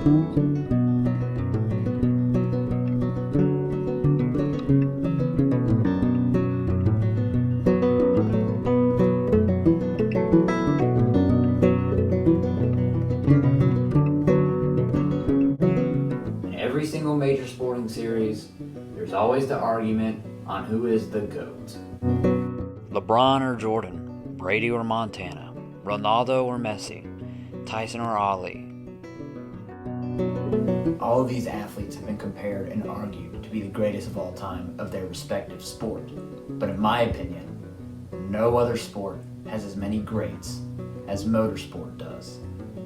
Every single major sporting series, there's always the argument on who is the GOAT. LeBron or Jordan, Brady or Montana, Ronaldo or Messi, Tyson or Ali. All of these athletes have been compared and argued to be the greatest of all time of their respective sport. But in my opinion, no other sport has as many greats as motorsport does.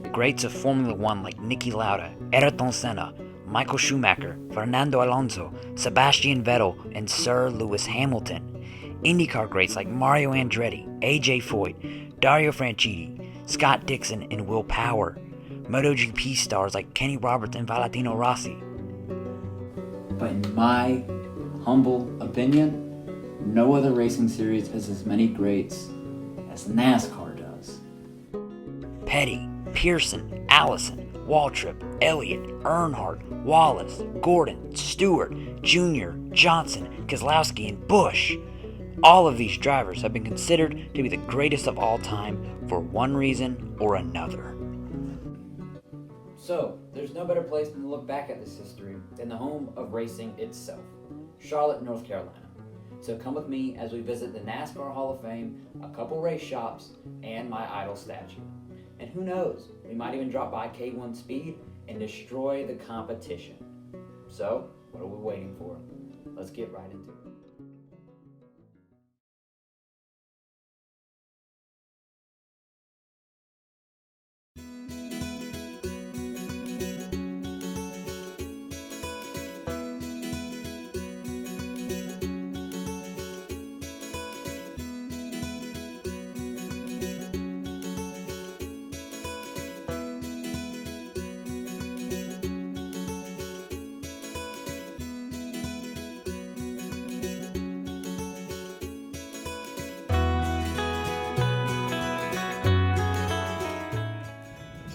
The greats of Formula One like Niki Lauda, Ayrton Senna, Michael Schumacher, Fernando Alonso, Sebastian Vettel, and Sir Lewis Hamilton. IndyCar greats like Mario Andretti, AJ Foyt, Dario Franchitti, Scott Dixon, and Will Power. MotoGP stars like Kenny Roberts and Valentino Rossi. But in my humble opinion, no other racing series has as many greats as NASCAR does. Petty, Pearson, Allison, Waltrip, Elliott, Earnhardt, Wallace, Gordon, Stewart, Jr., Johnson, Keselowski, and Busch. All of these drivers have been considered to be the greatest of all time for one reason or another. So, there's no better place than to look back at this history than the home of racing itself, Charlotte, North Carolina. So come with me as we visit the NASCAR Hall of Fame, a couple race shops, and my idol statue. And who knows, we might even drop by K1 Speed and destroy the competition. So, what are we waiting for? Let's get right into it.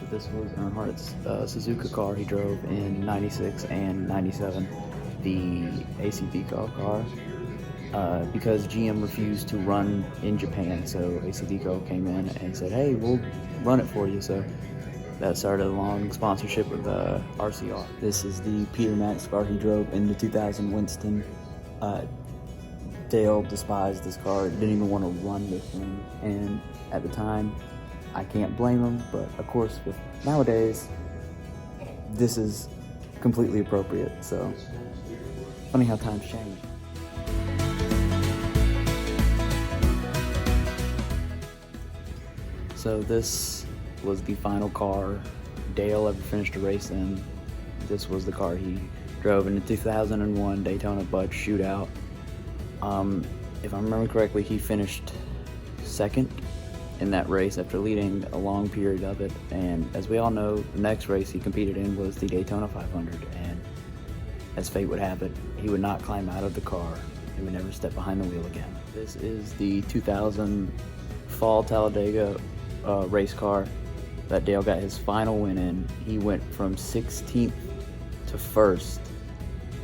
This was Earnhardt's Suzuka car he drove in 96 and 97, the AC Vico car, because GM refused to run in Japan, so AC Vico came in and said, hey, we'll run it for you. So that started a long sponsorship with RCR. This is the Peter Max car he drove in the 2000 Winston. Dale despised this car, didn't even want to run this thing, and at the time, I can't blame him, but of course, with nowadays, this is completely appropriate, so funny how times change. So this was the final car Dale ever finished a race in. This was the car he drove in the 2001 Daytona Bud Shootout. If I remember correctly, he finished second in that race after leading a long period of it, and as we all know, the next race he competed in was the Daytona 500, and as fate would have it, he would not climb out of the car. He would never step behind the wheel again. This is the 2000 Fall Talladega race car that Dale got his final win in. He went from 16th to 1st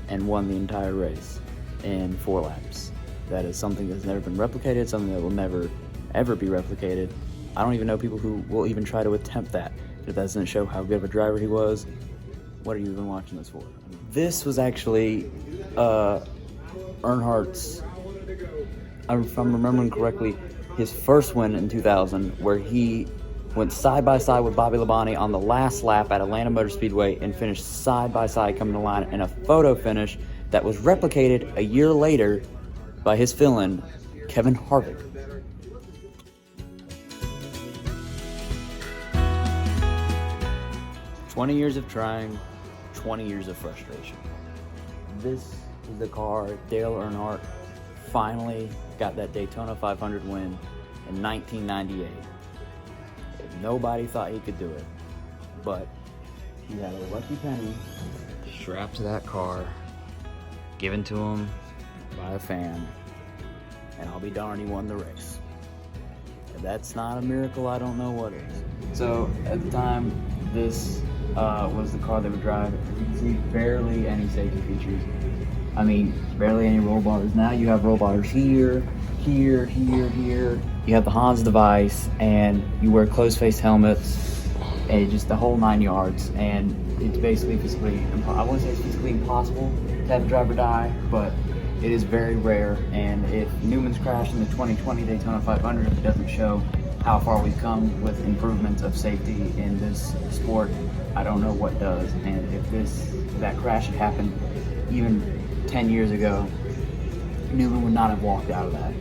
and won the entire race in 4 laps. That is something that's never been replicated, something that will never ever be replicated. I don't even know people who will even try to attempt that. If that doesn't show how good of a driver he was, what are you even watching this for? This was actually Earnhardt's, if I'm remembering correctly, his first win in 2000, where he went side by side with Bobby Labonte on the last lap at Atlanta Motor Speedway and finished side by side coming to line in a photo finish that was replicated a year later by his fill-in, Kevin Harvick. "20 years of trying, 20 years of frustration." This is the car Dale Earnhardt finally got that Daytona 500 win in 1998. Nobody thought he could do it, but he had a lucky penny strapped to that car, given to him by a fan, and I'll be darned, he won the race. If that's not a miracle, I don't know what is. So at the time, this was the car they would drive. You can see barely any safety features. I mean, barely any roll bars. Now you have roll bars here, here, here, here. You have the Hans device, and you wear closed-face helmets, and just the whole 9 yards. And it's basically physically, I wouldn't say it's physically impossible to have a driver die, but it is very rare. And if Newman's crashed in the 2020 Daytona 500, it doesn't show how far we've come with improvements of safety in this sport. I don't know what does. And if that crash had happened even 10 years ago, Newman would not have walked out of that.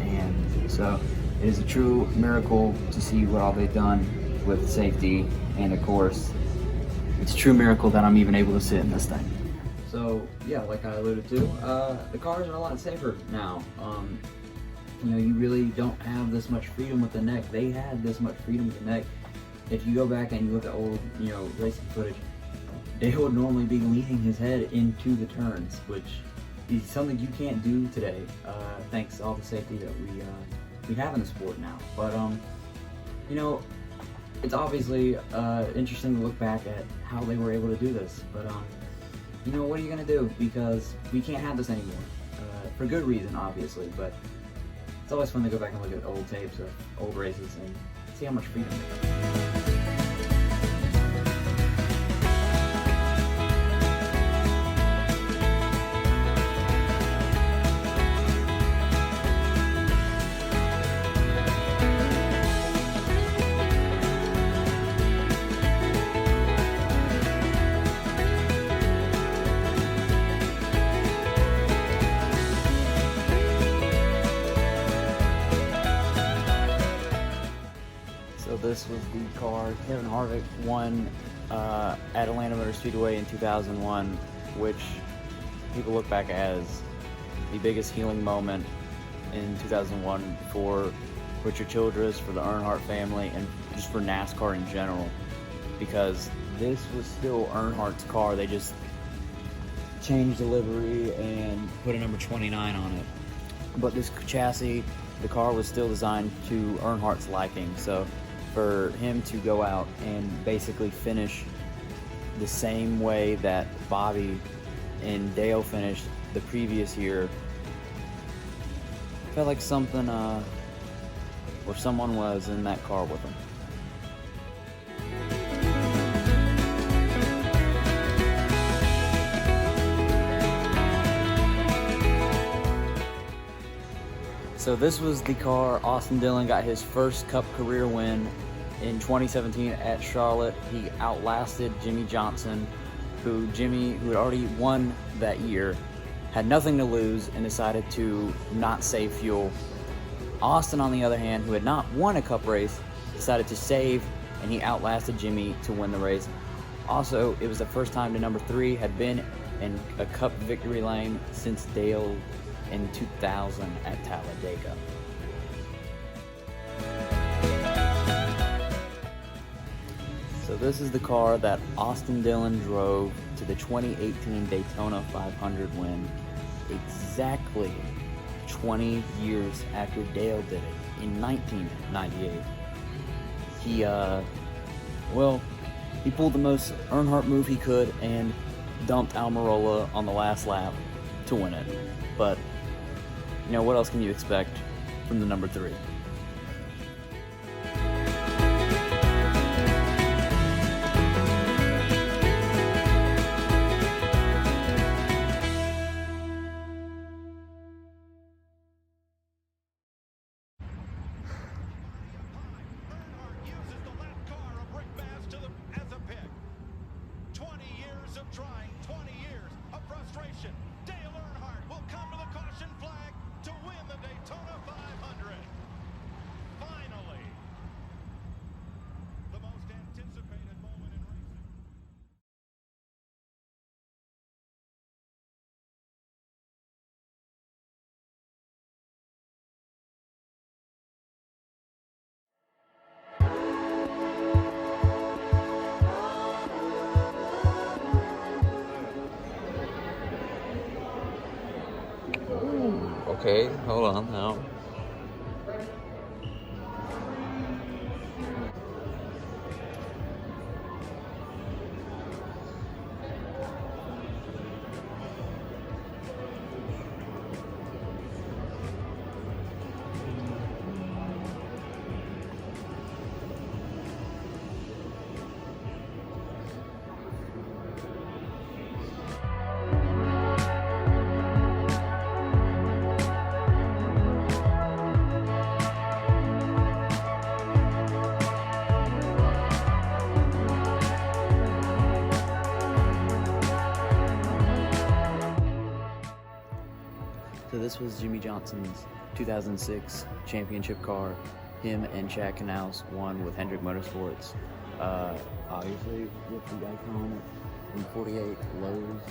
And so it is a true miracle to see what all they've done with safety. And of course, it's a true miracle that I'm even able to sit in this thing. So yeah, like I alluded to, the cars are a lot safer now. You know, you really don't have this much freedom with the neck. They had this much freedom with the neck. If you go back and you look at old, racing footage, Dale would normally be leaning his head into the turns, which is something you can't do today, thanks to all the safety that we have in the sport now. But it's obviously interesting to look back at how they were able to do this. But what are you gonna do? Because we can't have this anymore, for good reason, obviously. But it's always fun to go back and look at old tapes of old races and see how much freedom they had. So this was the car Kevin Harvick won at Atlanta Motor Speedway in 2001, which people look back as the biggest healing moment in 2001 for Richard Childress, for the Earnhardt family, and just for NASCAR in general, because this was still Earnhardt's car. They just changed the livery and put a number 29 on it. But this chassis, the car was still designed to Earnhardt's liking. So for him to go out and basically finish the same way that Bobby and Dale finished the previous year, felt like something where someone was in that car with him. So this was the car Austin Dillon got his first Cup career win in 2017 at Charlotte. He outlasted Jimmie Johnson, who had already won that year, had nothing to lose, and decided to not save fuel. Austin, on the other hand, who had not won a Cup race, decided to save, and he outlasted Jimmie to win the race. Also, it was the first time the number 3 had been in a Cup victory lane since Dale in 2000 at Talladega. So this is the car that Austin Dillon drove to the 2018 Daytona 500 win, exactly 20 years after Dale did it in 1998. He pulled the most Earnhardt move he could and dumped Almirola on the last lap to win it. But what else can you expect from the number 3? Trying 20 years of frustration. Dale Earnhardt will come to the caution flag to win the Daytona 500. Finally, the most anticipated moment in racing. Okay, hold on now. was Jimmie Johnson's 2006 championship car. Him and Chad Knaus won with Hendrick Motorsports. Obviously with the icon in 48 Lowe's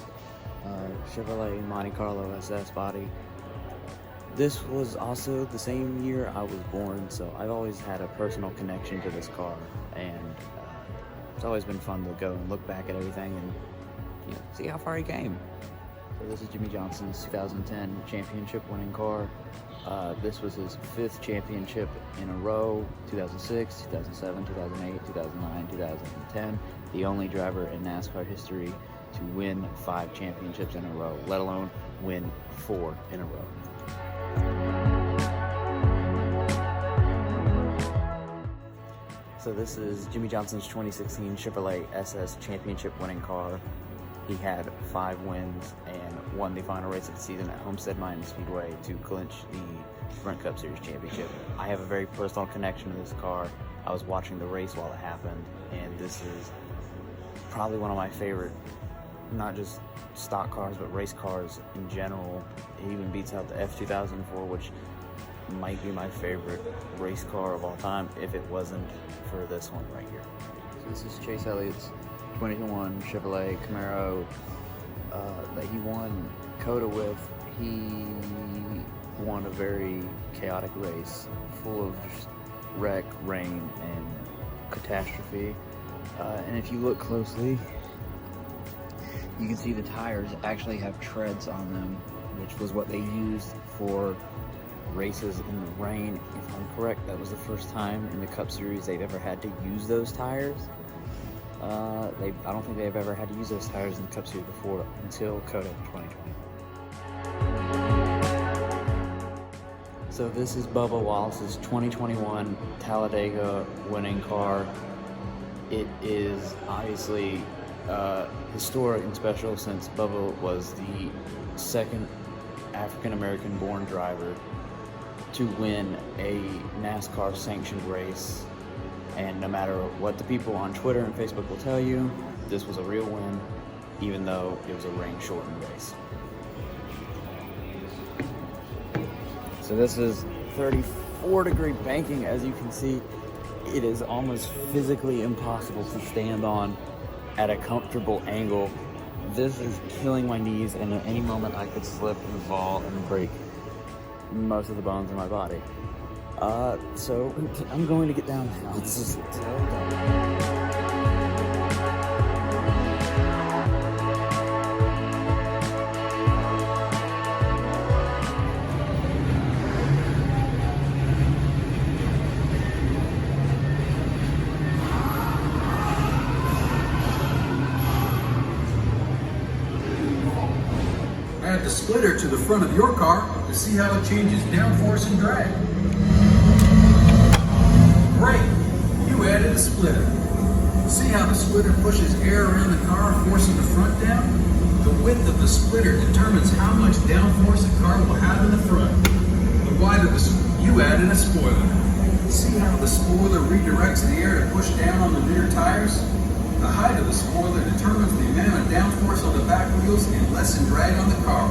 Chevrolet Monte Carlo SS body. This was also the same year I was born, so I've always had a personal connection to this car, and it's always been fun to go and look back at everything and see how far he came. So this is Jimmie Johnson's 2010 championship winning car. This was his 5th championship in a row, 2006, 2007, 2008, 2009, 2010. The only driver in NASCAR history to win 5 championships in a row, let alone win 4 in a row. So this is Jimmie Johnson's 2016 Chevrolet SS championship winning car. He had 5 wins and won the final race of the season at Homestead Miami Speedway to clinch the Sprint Cup Series championship. I have a very personal connection to this car. I was watching the race while it happened, and this is probably one of my favorite, not just stock cars, but race cars in general. It even beats out the F2004, which might be my favorite race car of all time if it wasn't for this one right here. So this is Chase Elliott's 2021 Chevrolet Camaro that he won COTA with. He won a very chaotic race full of just wreck, rain, and catastrophe. And if you look closely, you can see the tires actually have treads on them, which was what they used for races in the rain. If I'm correct, that was the first time in the Cup Series they've ever had to use those tires. I don't think they've ever had to use those tires in the Cup Series before until COTA in 2020. So this is Bubba Wallace's 2021 Talladega winning car. It is obviously historic and special since Bubba was the second African-American born driver to win a NASCAR sanctioned race. And no matter what the people on Twitter and Facebook will tell you, this was a real win, even though it was a rain-shortened race. So this is 34-degree banking. As you can see, it is almost physically impossible to stand on at a comfortable angle. This is killing my knees, and at any moment I could slip and fall and break most of the bones in my body. So I'm going to get down now. This is Add the splitter to the front of your car to see how it changes downforce and drag. Great! You added a splitter. See how the splitter pushes air around the car, forcing the front down? The width of the splitter determines how much downforce the car will have in the front. The wider you added a spoiler. See how the spoiler redirects the air to push down on the rear tires? The height of the spoiler determines the amount of downforce on the back wheels and lessen drag on the car.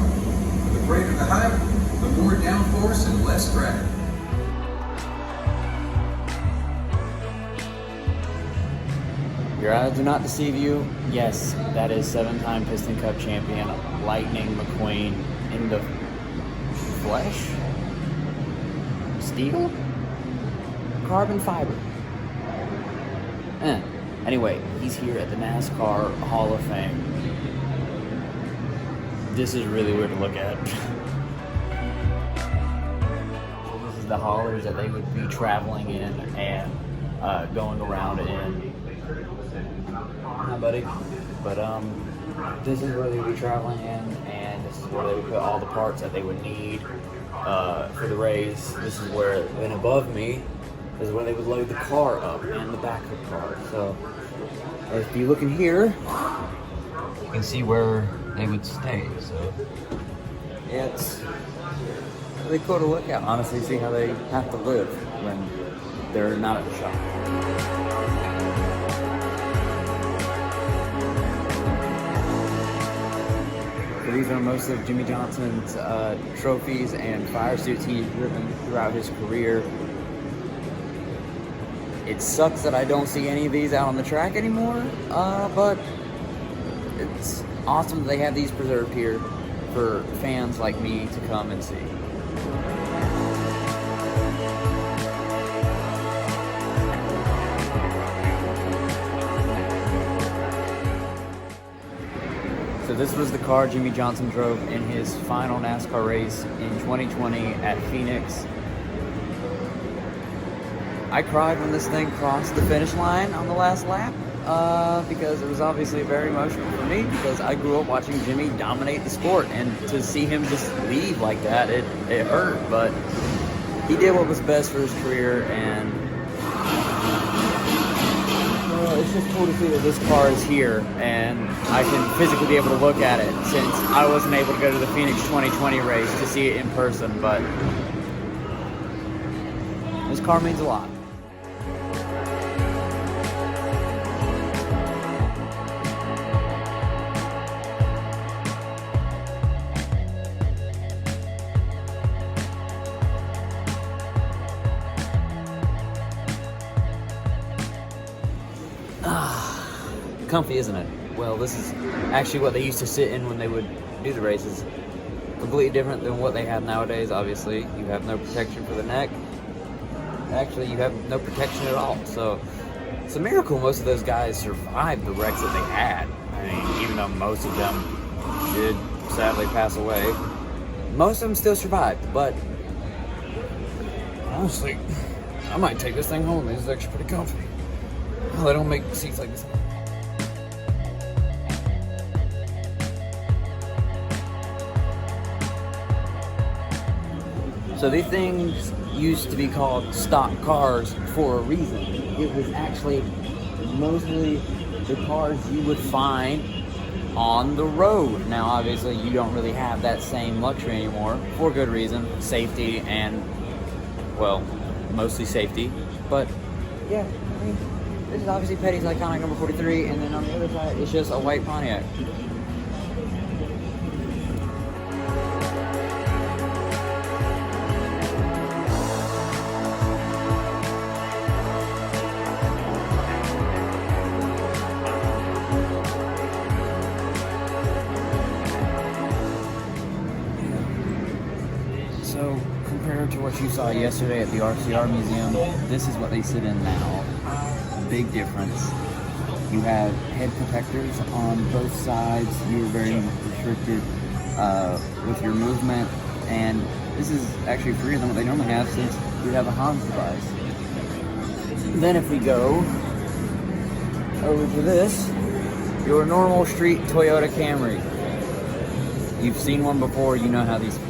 The greater the height, the more downforce and less drag. Your eyes do not deceive you. Yes, that is 7-time Piston Cup champion Lightning McQueen in the flesh? Steel? Carbon fiber? Anyway, he's here at the NASCAR Hall of Fame. This is really weird to look at. This is the haulers that they would be traveling in and going around in. Hi, buddy. But this is where they would be traveling in, and this is where they would put all the parts that they would need for the race. This is where, and above me, is where they would load the car up and the backup car. So if you look in here, you can see where they would stay. So yeah, it's really cool to look at. Honestly, see how they have to live when they're not at the shop. but these are most of Jimmie Johnson's trophies and fire suits he's driven throughout his career. It sucks that I don't see any of these out on the track anymore, but it's awesome that they have these preserved here for fans like me to come and see. So this was the car Jimmie Johnson drove in his final NASCAR race in 2020 at Phoenix. I cried when this thing crossed the finish line on the last lap because it was obviously very emotional for me because I grew up watching Jimmie dominate the sport, and to see him just leave like that, it hurt, but he did what was best for his career, and it's just cool to see that this car is here and I can physically be able to look at it, since I wasn't able to go to the Phoenix 2020 race to see it in person, but this car means a lot. Comfy, isn't it? Well, this is actually what they used to sit in when they would do the races. Completely different than what they have nowadays, obviously. You have no protection for the neck. Actually, you have no protection at all. So, it's a miracle most of those guys survived the wrecks that they had. I mean, even though most of them did sadly pass away, most of them still survived. But, honestly, I might take this thing home. This is actually pretty comfy. Well, they don't make seats like this. So these things used to be called stock cars for a reason. It was actually mostly the cars you would find on the road. Now, obviously, you don't really have that same luxury anymore, for good reason, safety and, well, mostly safety. But, yeah, I mean, this is obviously Petty's iconic number 43, and then on the other side, it's just a white Pontiac. So, compared to what you saw yesterday at the RCR Museum, this is what they sit in now. Big difference. You have head protectors on both sides. You are very restricted with your movement, and this is actually freer than what they normally have, since you have a Hans device. Then if we go over to this, your normal street Toyota Camry. You've seen one before, you know how these feel.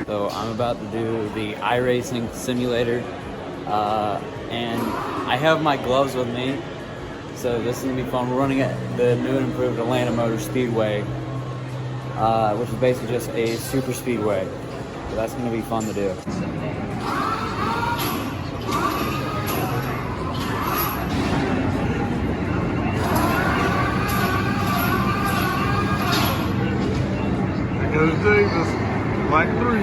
So I'm about to do the iRacing simulator, and I have my gloves with me, so this is going to be fun. We're running at the new and improved Atlanta Motor Speedway, which is basically just a super speedway, so that's going to be fun to do. Goes Davis, like 3.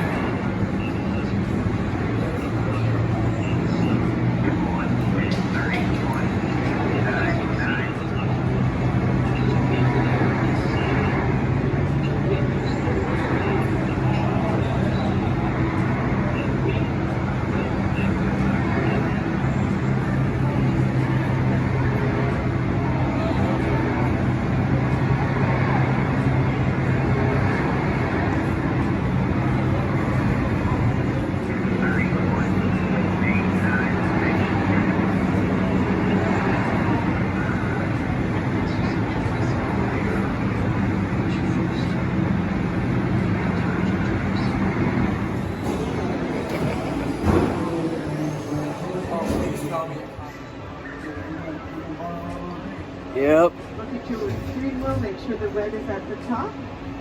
Yep. Look at your steering wheel, make sure the red is at the top.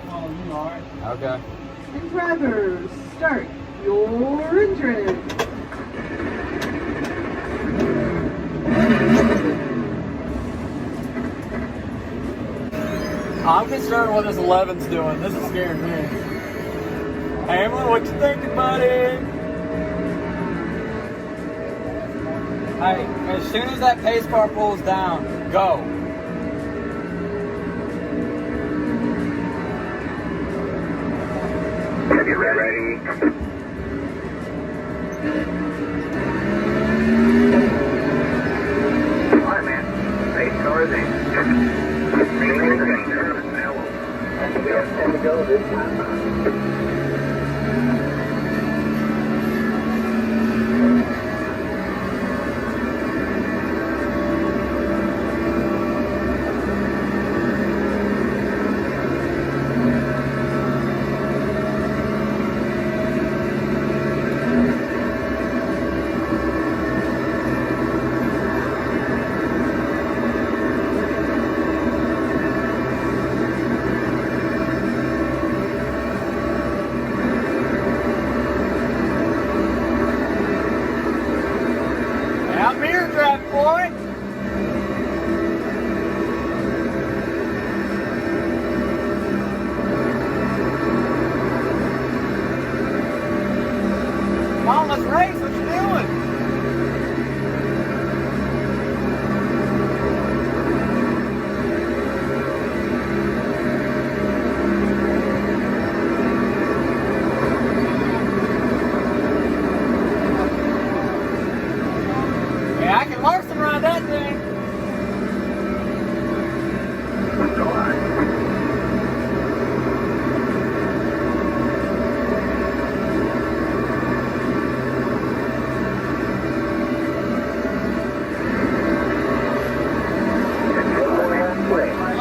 Oh, you are. Okay. And drivers, start your engine. I'm concerned what this 11's doing. This is scaring me. Hamlin, what you thinking, buddy? Hey, as soon as that pace car pulls down, go. Get ready. All right, man. Pace car is in. We have 10 to go this time. Out mirror traffic, boy. Come on, let's race. What you doing? Yeah, I can horse and ride that thing. Go on.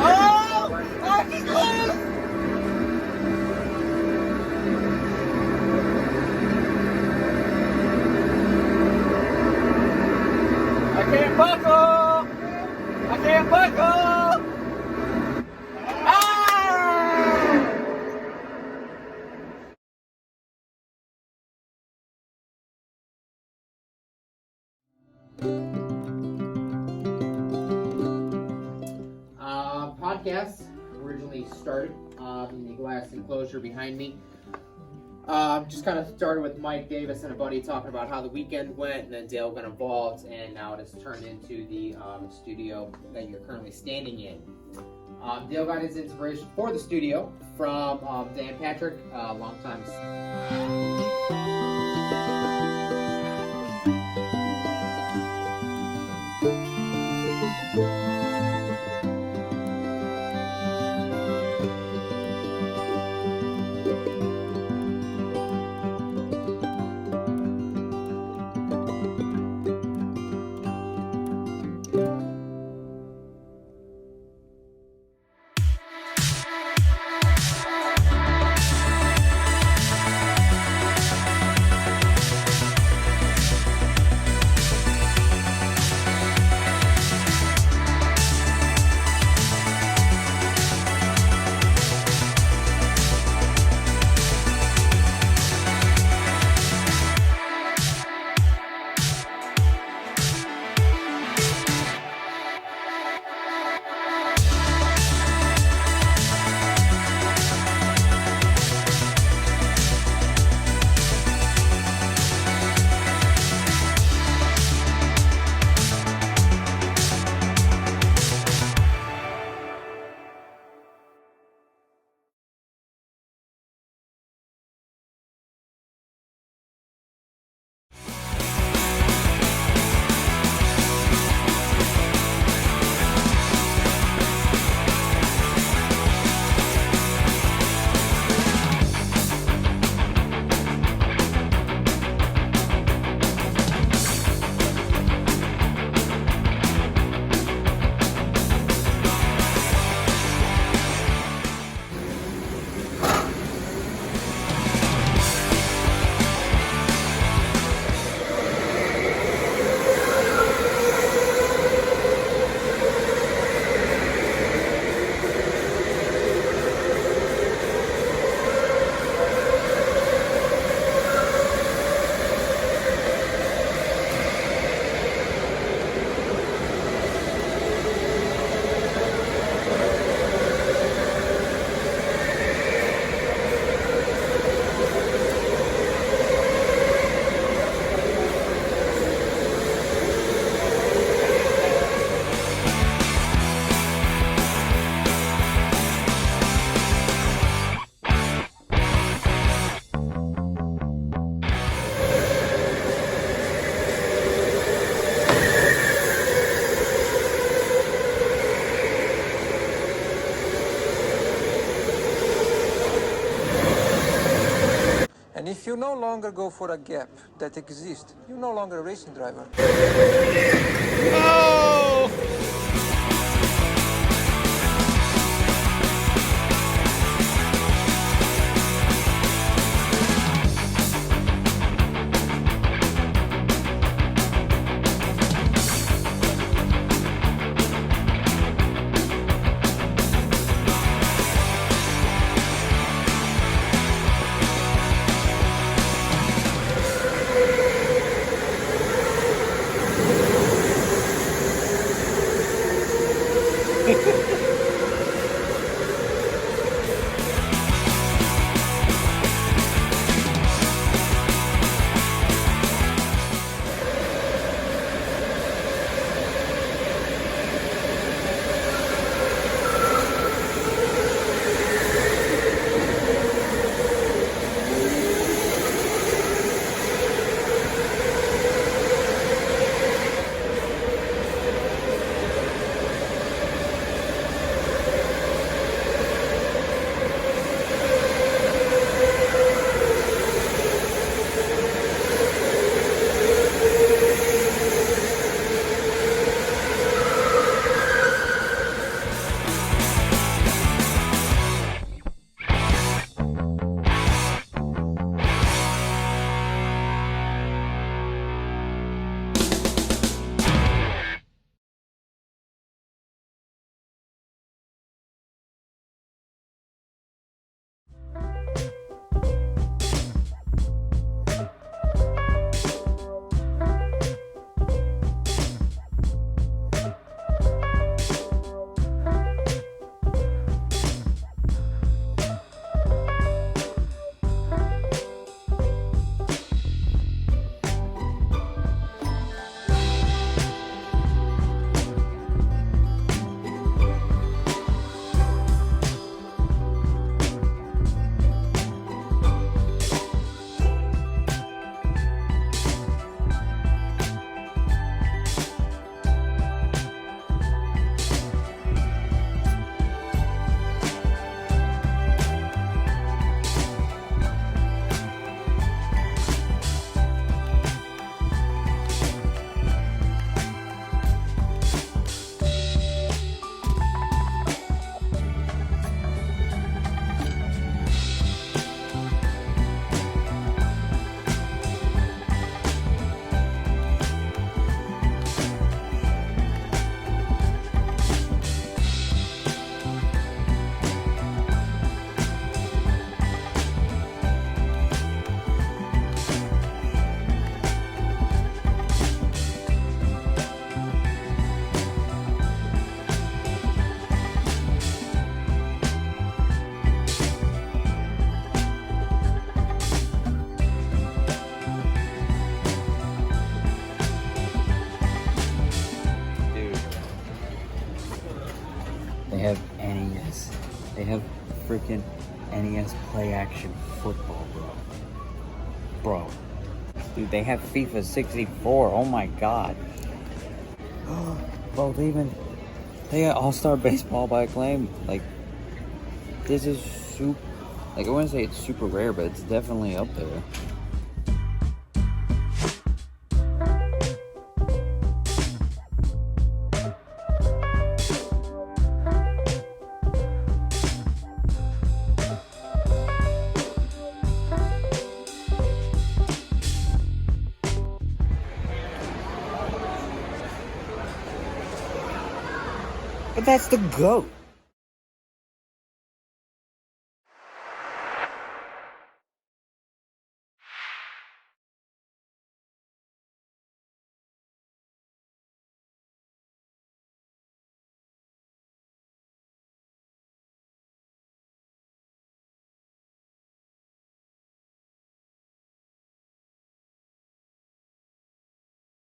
Oh! I can lose! I can't buckle! I can't buckle! Ah! Podcast originally started in the glass enclosure behind me. Just kind of started with Mike Davis and a buddy talking about how the weekend went, and then Dale got involved, and now it has turned into the studio that you're currently standing in. Dale got his inspiration for the studio from Dan Patrick, a longtime. If you no longer go for a gap that exists, you're no longer a racing driver. Oh! They have NES. They have freaking NES play action football, bro. Dude, they have FIFA 64. Oh my god. Bro, they got All-Star Baseball by Acclaim. Like, this is super, like, I wouldn't say it's super rare, but it's definitely up there. But that's the GOAT.